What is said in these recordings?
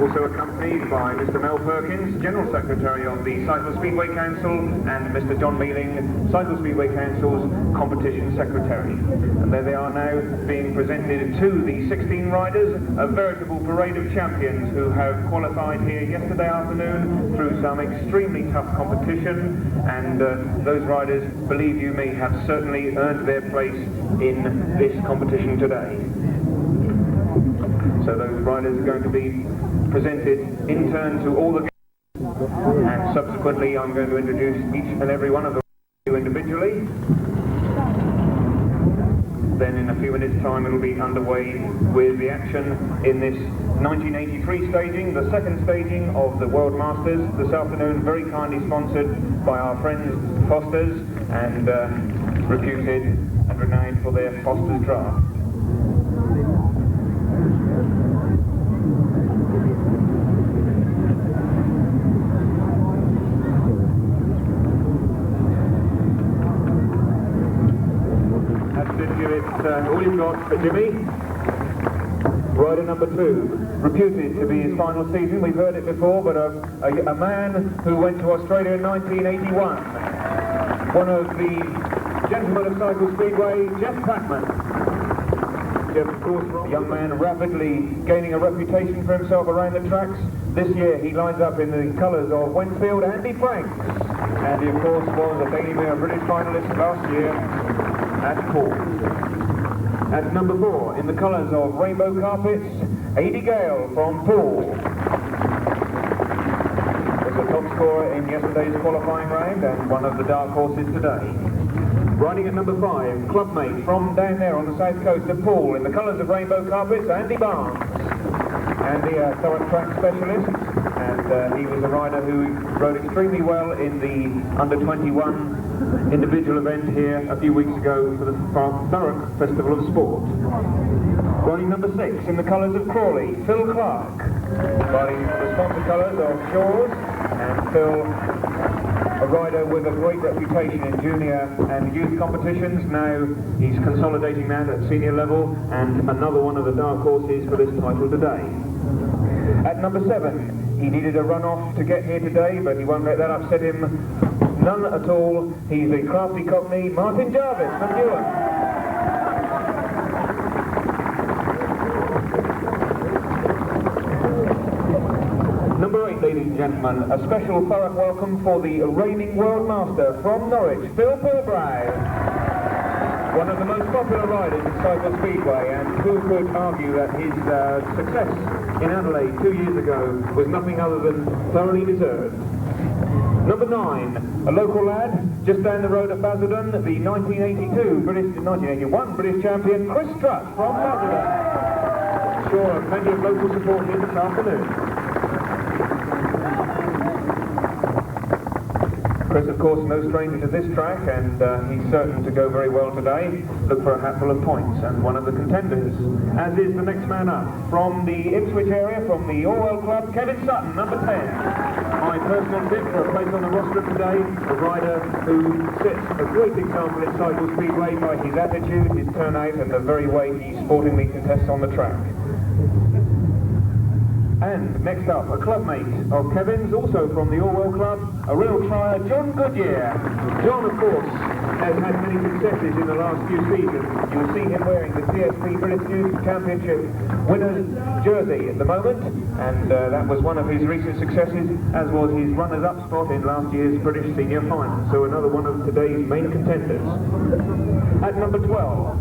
Also accompanied by Mr. Mel Perkins, General Secretary of the Cycle Speedway Council, and Mr. John Mealing, Cycle Speedway Council's Competition Secretary. And there they are now, being presented to the 16 riders, a veritable parade of champions who have qualified here yesterday afternoon through some extremely tough competition, and those riders, believe you me, have certainly earned their place in this competition today. So those riders are going to be presented in turn to all the and subsequently I'm going to introduce each and every one of them individually. Then in a few minutes time it'll be underway with the action in this 1983 staging, the second staging of the World Masters this afternoon, very kindly sponsored by our friends Foster's and reputed and renowned for their Foster's draft. All you've got for Jimmy. Rider number 2, reputed to be his final season. We've heard it before, but a man who went to Australia in 1981. One of the gentlemen of Cycle Speedway, Jeff Prattman. Jeff, of course, a young man rapidly gaining a reputation for himself around the tracks. This year he lines up in the colours of Wentfield Andy Franks. And he, of course, was a Daily Mirror British finalist last year at Paul. At number 4, in the colours of Rainbow Carpets, Adi Gale from Poole. Was the top scorer in yesterday's qualifying round and one of the dark horses today. Riding at number 5, clubmate from down there on the south coast of Poole, in the colours of Rainbow Carpets, Andy Barnes. Andy, a Thurrock track specialist, and he was a rider who rode extremely well in the under-21 individual event here a few weeks ago for the Thurrock Festival of Sport. Riding number 6 in the colours of Crawley, Phil Clark. Riding the sponsor colours of Shaw's, and Phil, a rider with a great reputation in junior and youth competitions. Now he's consolidating that at senior level, and another one of the dark horses for this title today. At number 7, he needed a run-off to get here today, but he won't let that upset him none at all. He's a crafty Cockney, Martin Jarvis from Newark. ladies and gentlemen, a special Thurrock welcome for the reigning World Master from Norwich, Pilbrow. One of the most popular riders in Cycle Speedway, and who could argue that his success in Adelaide 2 years ago was nothing other than thoroughly deserved. Number 9, a local lad, just down the road at Basildon, the 1981 British champion, Chris Strutt from Basildon. Sure, plenty of local support here this afternoon. Chris, of course, no stranger to this track, and he's certain to go very well today. Look for a hatful of points, and one of the contenders, as is the next man up, from the Ipswich area, from the Orwell Club, Kevin Sutton, number 10. My personal tip for a place on the roster today, a rider who sets a great example at Cycle Speedway by his attitude, his turnout, and the very way he sportingly contests on the track. And next up, a clubmate of Kevin's, also from the Orwell Club, a real trier, John Goodyear. John, of course, has had many successes in the last few seasons. You'll see him wearing the TSP British Youth Championship winner's jersey at the moment, and that was one of his recent successes, as was his runners-up spot in last year's British Senior Final. So another one of today's main contenders. At number 12,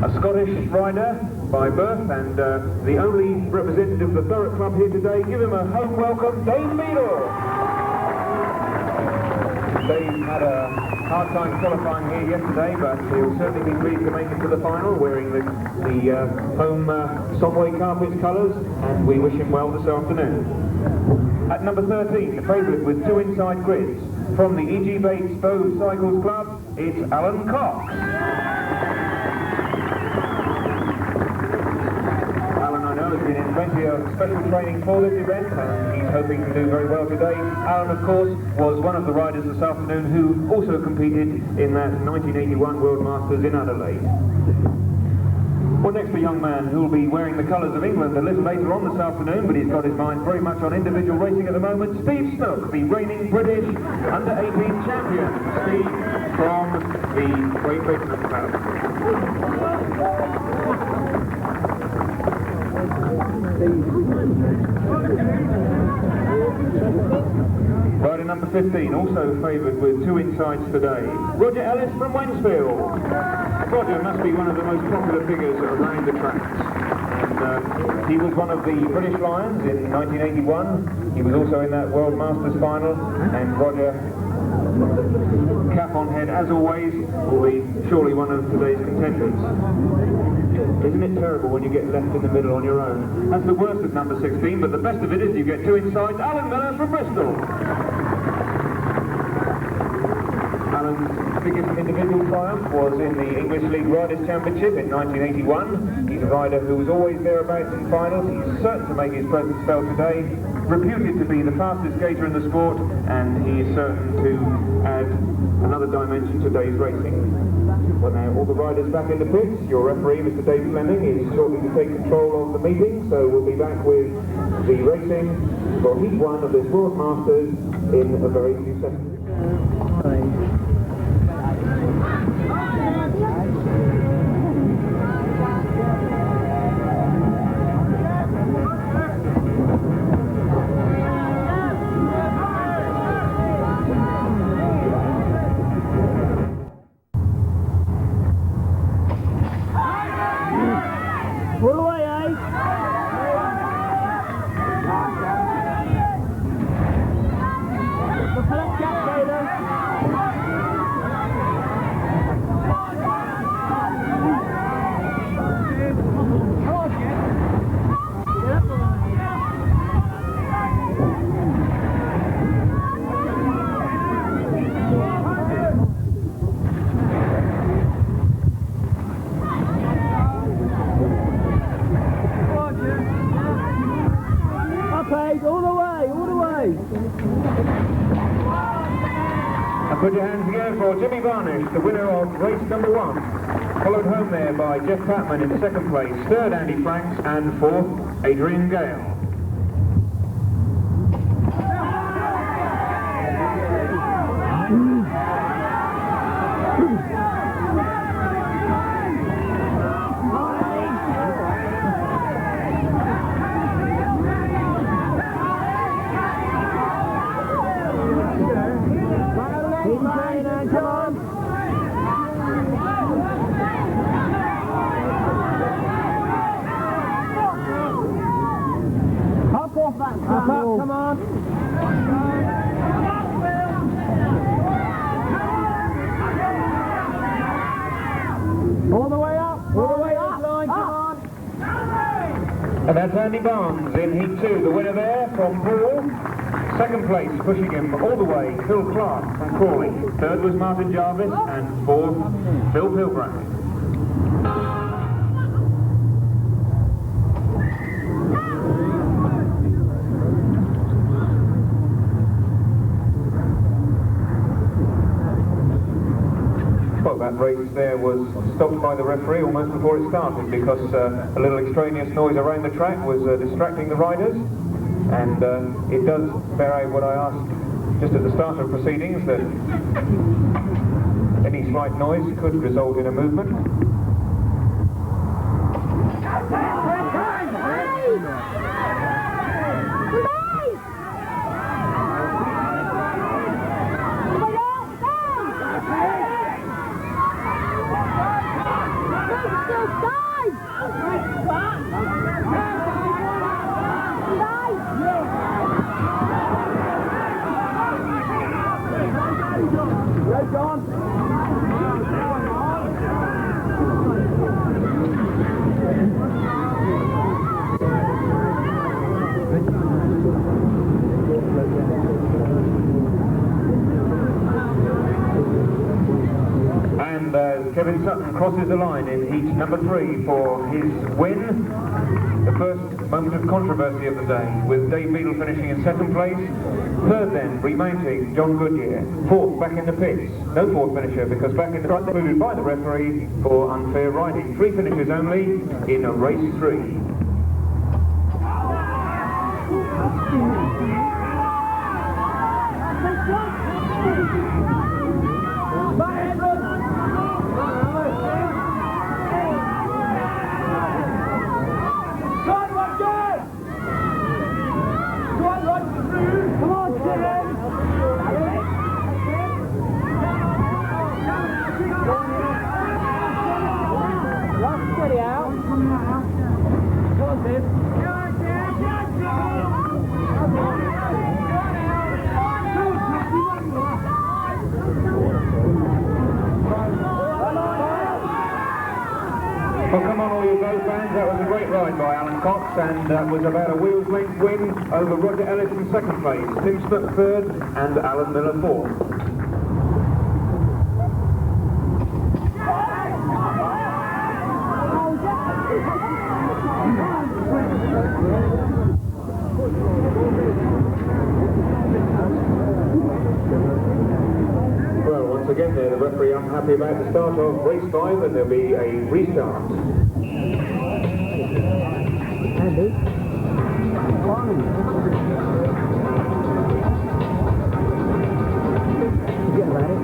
a Scottish rider by birth, and the only representative of the Thurrock Club here today. Give him a home welcome, Dave Beadle. Dave had a hard time qualifying here yesterday, but he'll certainly be pleased to make it to the final, wearing the home Somway Carpets colours, and we wish him well this afternoon. At number 13, the favourite with 2 inside grids, from the E.G. Bates Bow Cycles Club, it's Alan Cox. Has been in plenty of special training for this event, and he's hoping to do very well today. Alan, of course, was one of the riders this afternoon who also competed in that 1981 World Masters in Adelaide. Well, next, a young man who will be wearing the colours of England a little later on this afternoon, but he's got his mind very much on individual racing at the moment. Steve Snook, the reigning British under-18 champion. Steve from the Great Britain Club. Rider number 15, also favoured with 2 insides today, Roger Ellis from Wednesfield. Roger must be one of the most popular figures around the tracks, and he was one of the British Lions in 1981. He was also in that World Masters final, and Roger, cap on head as always, will be surely one of today's contenders. Isn't it terrible when you get left in the middle on your own? That's the worst of number 16, but the best of it is you get 2 insides. Alan Miller from Bristol. Alan's biggest individual triumph was in the English League Riders' Championship in 1981. He's a rider who was always thereabouts in finals. He's certain to make his presence felt today. Reputed to be the fastest skater in the sport, and he is certain to add another dimension to today's racing. Well, now all the riders back in the pits. Your referee, Mr. Dave Fleming, is shortly to take control of the meeting, so we'll be back with the racing for Heat 1 of this World Masters in a very few seconds. Put your hands together for Jimmy Varnish, the winner of race number 1. Followed home there by Jeff Patman in second place, third Andy Franks, and fourth Adrian Gale. Come on. All the way up. All the way up. Line, come on. And that's Andy Barnes in Heat 2, the winner there from Poole. Second place, pushing him all the way, Phil Clark from Crawley. Third was Martin Jarvis, and fourth, Phil Pilbrow. Well, that race there was stopped by the referee almost before it started because a little extraneous noise around the track was distracting the riders. And it does bear out what I asked just at the start of proceedings, that any slight noise could result in a movement. And Kevin Sutton crosses the line in heat number 3 for his win. The first moment of controversy of the day, with Dave Beadle finishing in second place. Third then, remounting John Goodyear. Fourth, back in the pits. No fourth finisher, because back in the front, included by the referee for unfair riding. 3 finishes only in race 3. Well, come on all you Go fans, that was a great ride by Alan Cox, and that was about a wheel's length win over Roger Ellis in second place, Tim Snook third, and Alan Miller fourth. Again there, the referee unhappy about the start of race 5, and there'll be a restart. Andy. Get ready.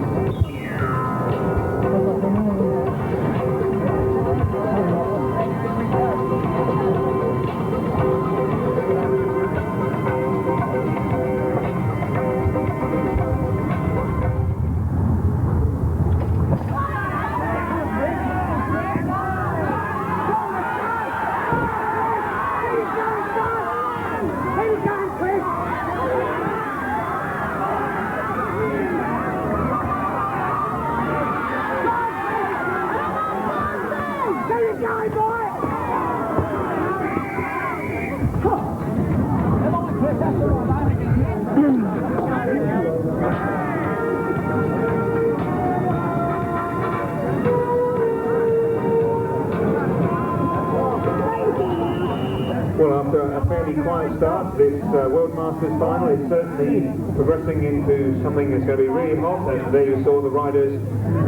Well, after a fairly quiet start, this World Masters final is certainly progressing into something that's going to be really hot. And there you saw the riders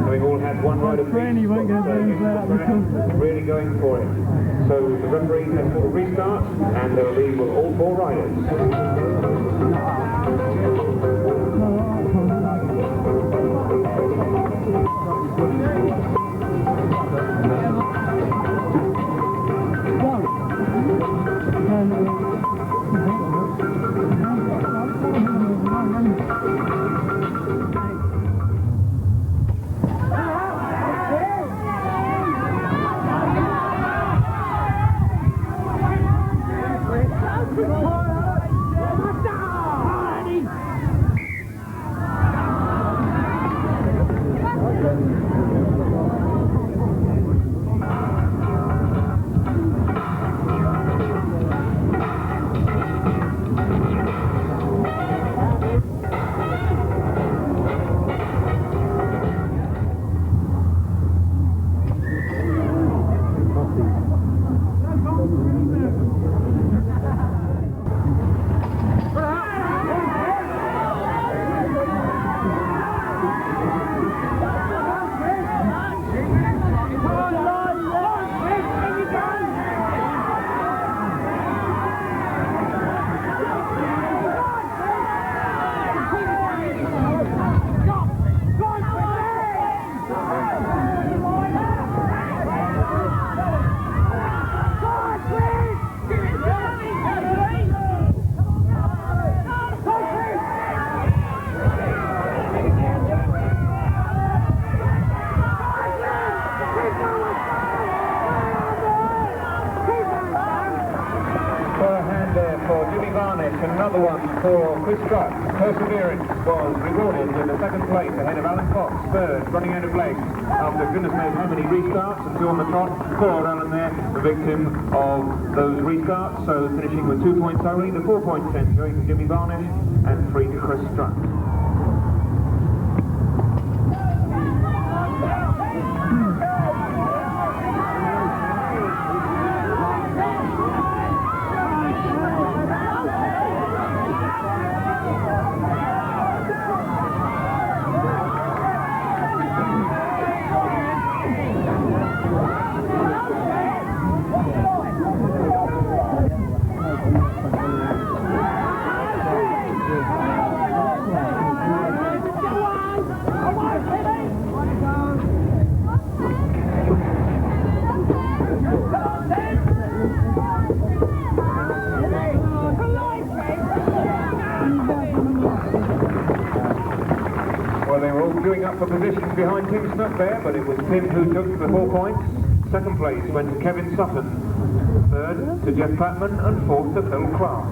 having all had one ride apiece, really going for it. So the referee has put a restart, and there will be with all 4 riders. Varnish, another one for Chris Strutt. Perseverance was rewarded with a second place ahead of Alan Fox. Third, running out of legs after goodness knows how many restarts, and two on the trot. Poor Alan there, the victim of those restarts, so finishing with 2 points only. The 4 points then going to Jimmy Varnish and 3 to Chris Strutt. For positions behind Tim Snuck there, but it was Tim who took the 4 points. Second place went to Kevin Sutton, third to Jeff Patman, and fourth to Phil Clark.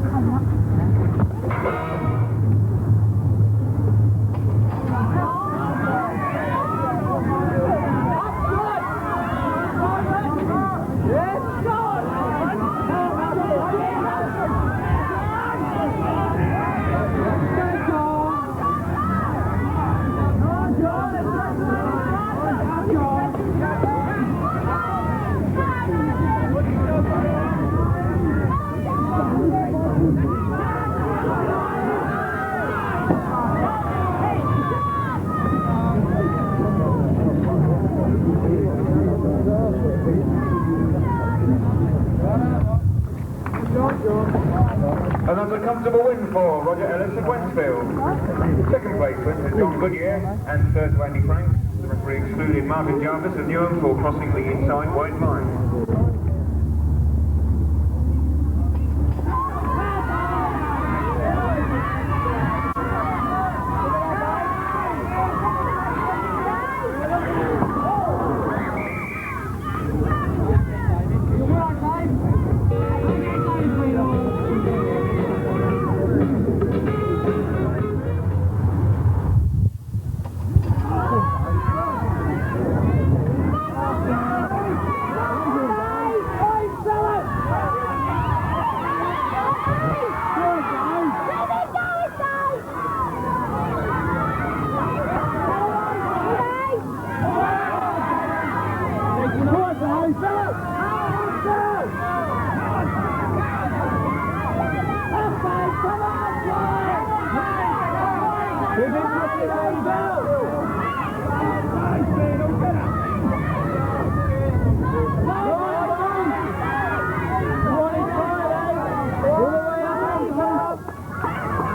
And that's a comfortable win for Roger Ellis of Wensfield. Second place went to John Goodyear, and third to Andy Franks. The referee excluded Martin Jarvis of Newham for crossing the inside white line.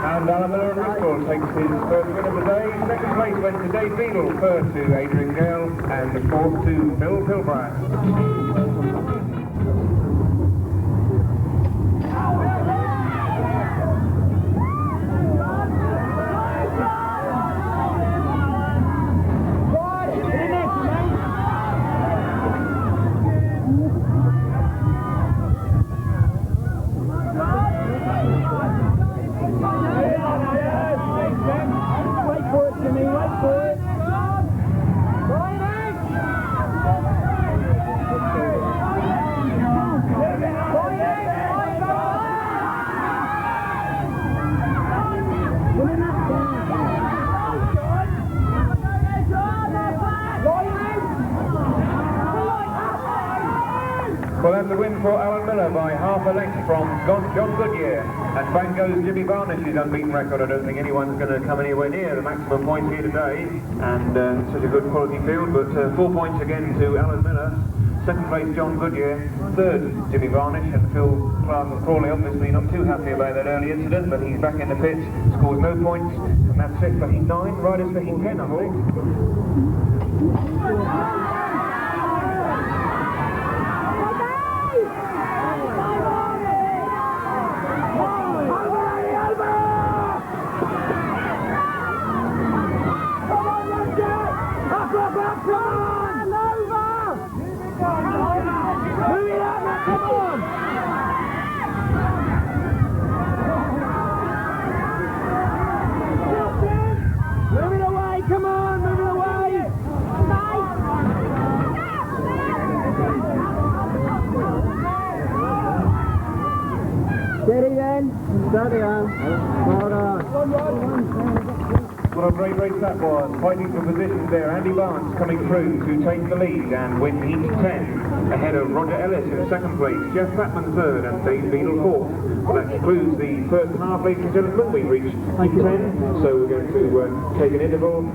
And Alan Miller of Bristol takes his first win of the day. Second place went to Dave Beadle, third to Adrian Gale, and the fourth to Bill Pilbrow. Well, that's a win for Alan Miller by half a length from John Goodyear. And back goes Jimmy Varnish's unbeaten record. I don't think anyone's going to come anywhere near the maximum points here today. And such a good quality field, but 4 points again to Alan Miller. Second place John Goodyear, third Jimmy Varnish, and Phil Clark of Crawley obviously not too happy about that early incident, but he's back in the pits, scores no points, and that's it for heat 9, riders for heat 10 I think. Steady then. Steady on. Hold on. What a great race that was. Fighting for positions there. Andy Barnes coming through to take the lead and win heat 10 ahead of Roger Ellis in second place, Jeff Patman third and Dave Beadle fourth. Well, that concludes the first half, ladies and gentlemen. We've reached heat 10, so we're going to take an interval.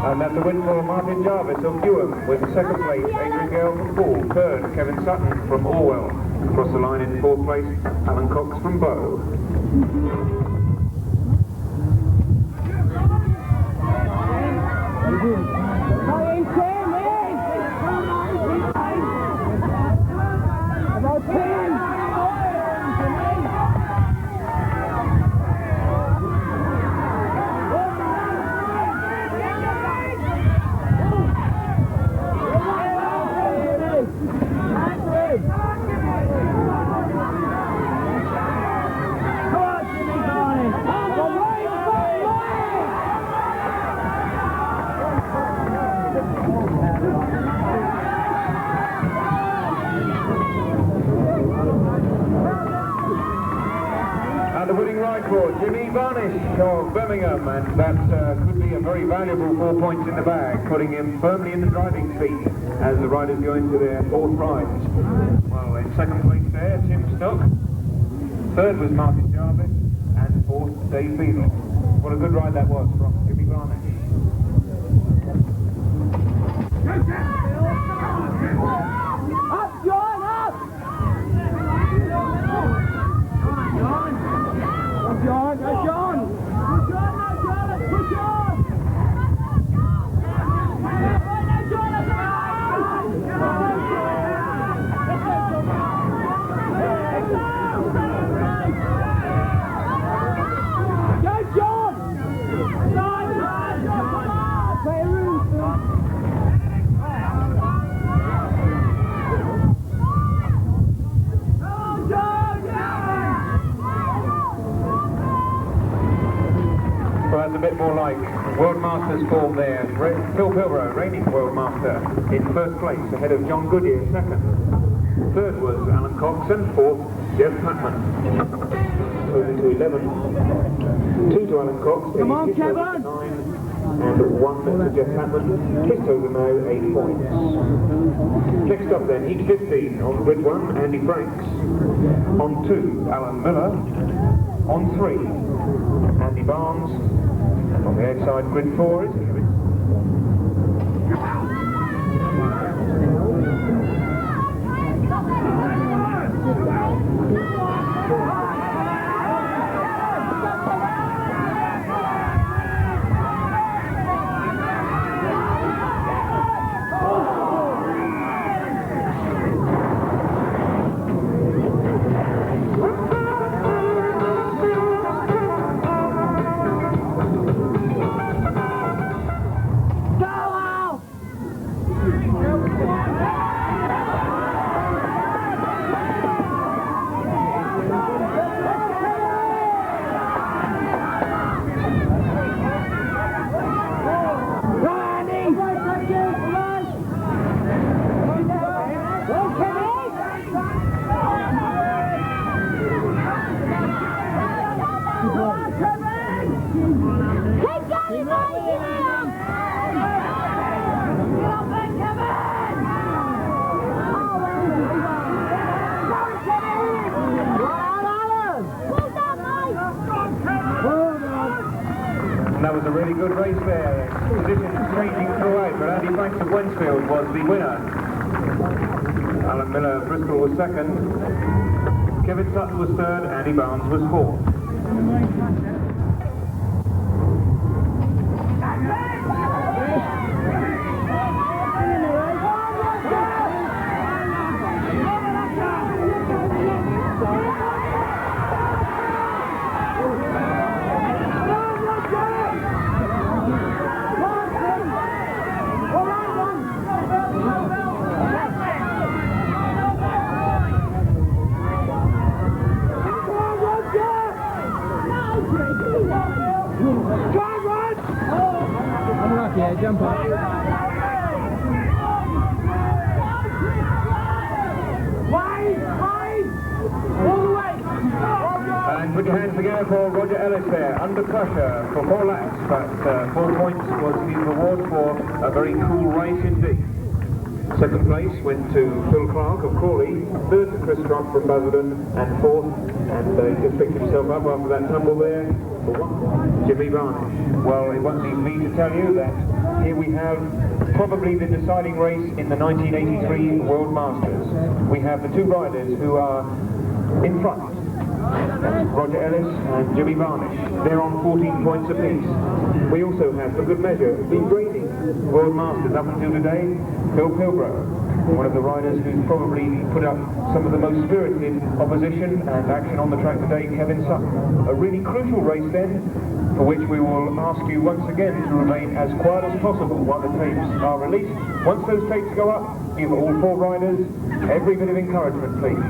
And that's a win for Martin Jarvis of Newham, with second place Adrian Gale from Poole, third Kevin Sutton from Orwell. Across the line in fourth place Alan Cox from Bow. The winning ride for Jimmy Varnish of Birmingham, and that could be a very valuable 4 points in the bag, putting him firmly in the driving seat as the riders go into their fourth ride. Well, in second place there, Tim Stock. Third was Martin Jarvis, and fourth, Dave Beadle. What a good ride that was from Jimmy Varnish. Up, John, up! John, go John! Push on now, John, push on! Go John! Play a room, Well, that's a bit more like World Masters form there. Phil Pilbrow, reigning World Master, in first place, ahead of John Goodyear, second. Third was Alan Cox, and fourth, Jeff Patman. Over to 11. 2 to Alan Cox. Come on, Kevin! 9, and 1 to Jeff Patman. Kissed over now, 8 points. Next up then, heat 15. On grid 1, Andy Franks. On 2, Alan Miller. On 3, Andy Barnes. On the outside, grid 4 is Kevin. That was a really good race there. Positions changing throughout, but Andy Franks of Wensfield was the winner. Alan Miller of Bristol was second. Kevin Sutton was third, Andy Barnes was fourth. Unlucky, jump up. And put your hands together for Roger Ellis there, under pressure for 4 laps, but 4 points was his reward for a very cool race indeed. Second place went to Phil Clark of Crawley, third to Chris Trott from Basildon, and fourth, and he just picked himself up after that tumble there, for Jimmy Varnish. Well, it won't need me to tell you that here we have probably the deciding race in the 1983 World Masters. We have the 2 riders who are in front. Roger Ellis and Jimmy Varnish. They're on 14 points apiece. We also have, for good measure, the reigning World Masters up until today, Phil Pilbrow, one of the riders who's probably put up some of the most spirited opposition and action on the track today, Kevin Sutton. A really crucial race then, for which we will ask you once again to remain as quiet as possible while the tapes are released. Once those tapes go up, give all 4 riders every bit of encouragement, please.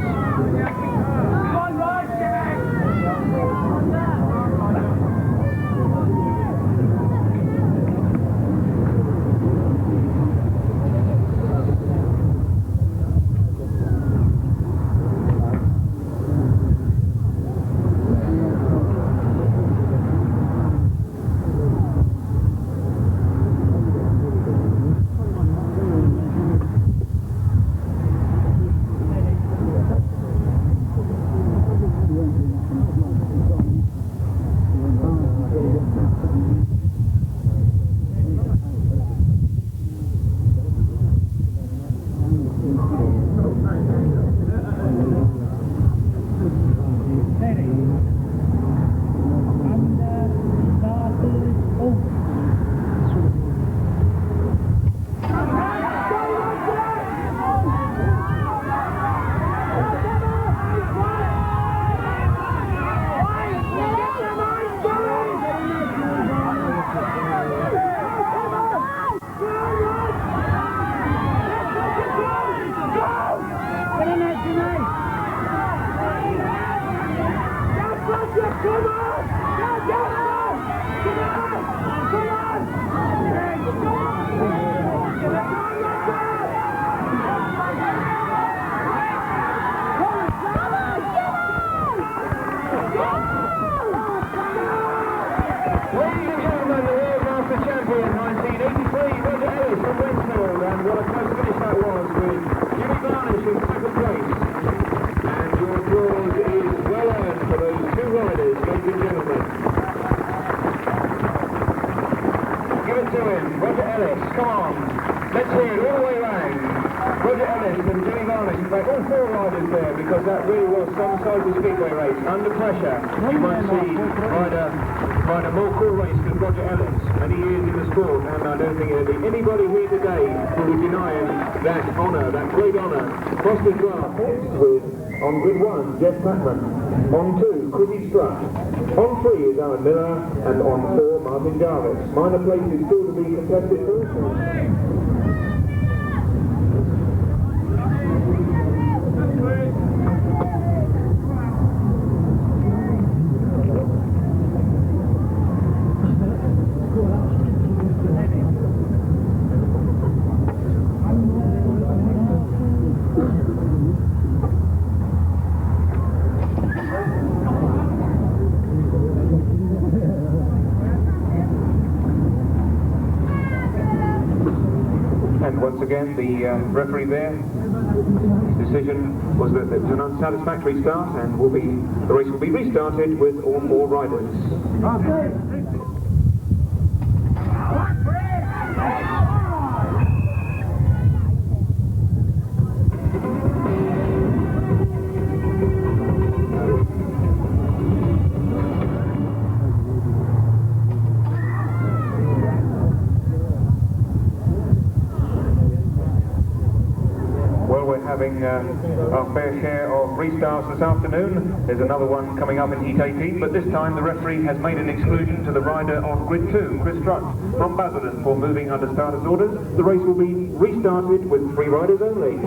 Roger Ellis, come on. Let's hear it all the way round. Roger Ellis and Jimmy Varnish, in fact, all 4 riders there, because that really was some Cycle Speedway race. Under pressure, you might see ride a more cool race than Roger Ellis. Many years in the sport, and I don't think there'll be anybody here today who would deny him that honour, that great honour. Foster's Glass with, on grid 1, Jeff Patman. On 2, Chrissy Strutt. On 3 is Alan Miller, and on 4, Martin Jarvis. Minor places still to be contested too. Once again, the referee there, his decision was that it was an unsatisfactory start, and the race will be restarted with all 4 riders. Having our fair share of restarts this afternoon. There's another one coming up in Heat 18, but this time the referee has made an exclusion to the rider on grid 2, Chris Trott, from Basildon, for moving under starters' orders. The race will be restarted with 3 riders only.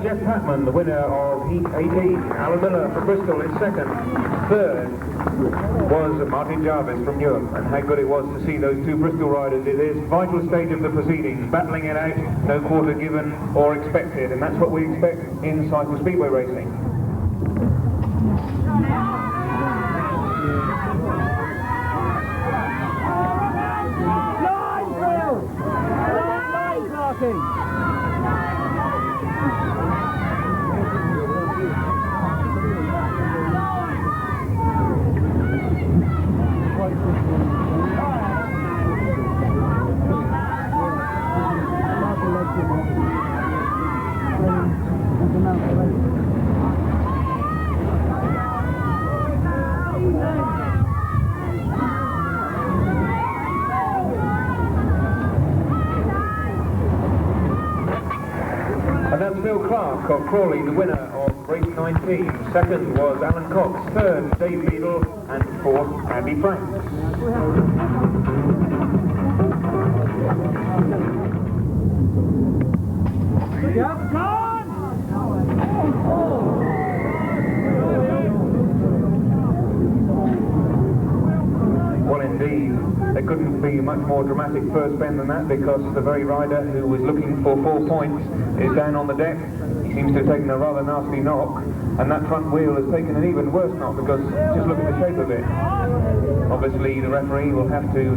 Jeff Patman, the winner of Heat 18. Alan Miller from Bristol is second. Third was Martin Jarvis from Newark, and how good it was to see those two Bristol riders at this vital stage of the proceedings, battling it out, no quarter given or expected, and that's what we expect in cycle speedway racing. And that's Phil Clark of Crawley, the winner of race 19. Second was Alan Cox, third Dave Beadle, and fourth Andy Franks. Well, indeed, there couldn't be a much more dramatic first bend than that, because the very rider who was looking for 4 points is down on the deck. He seems to have taken a rather nasty knock, and that front wheel has taken an even worse knock, because just look at the shape of it. Obviously, the referee will have to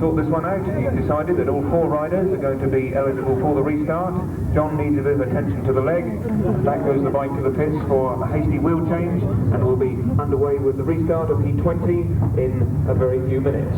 sort this one out. He's decided that all 4 riders are going to be eligible for the restart. John needs a bit of attention to the leg. Back goes the bike to the pits for a hasty wheel change, and we'll be underway with the restart of Heat 20 in a very few minutes.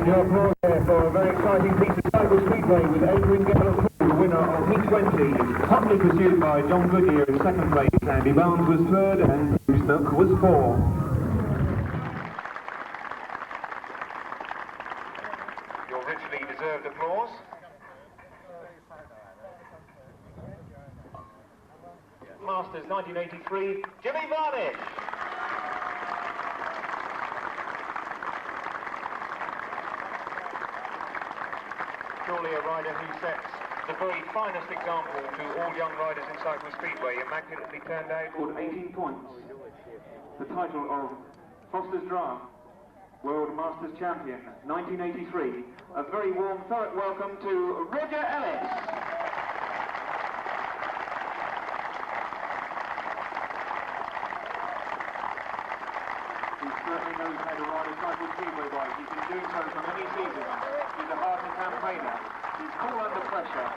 Your applause there for a very exciting piece of Cycle Speedway with Adrian Gale, the winner of Heat 20, hotly pursued by John Goodyear in second place. Andy Barnes was third and Tim Snook was fourth. Your richly deserved applause. Masters 1983, Jimmy Varnish. Surely a rider who sets the very finest example to all young riders in Cycle Speedway, immaculately turned out with 18 points. The title of Foster's Draft World Masters Champion 1983. A very warm Thurrock welcome to Roger Ellis. He certainly knows how to ride a Cycle Speedway bike. He's been doing so for many seasons. He's a hardened campaigner. He's cool under pressure.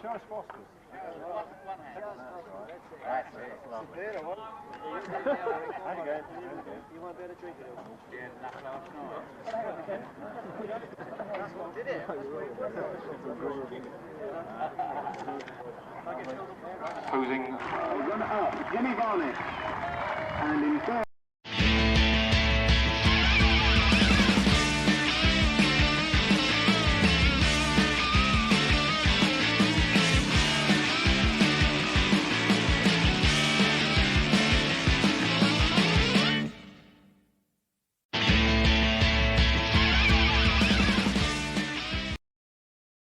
Charles Foster's. That's it. Lovely. How'd you go? You won't be able to drink it all. Yeah, last night. Did it? Posing runner-up, Jimmy Varnish. And in third.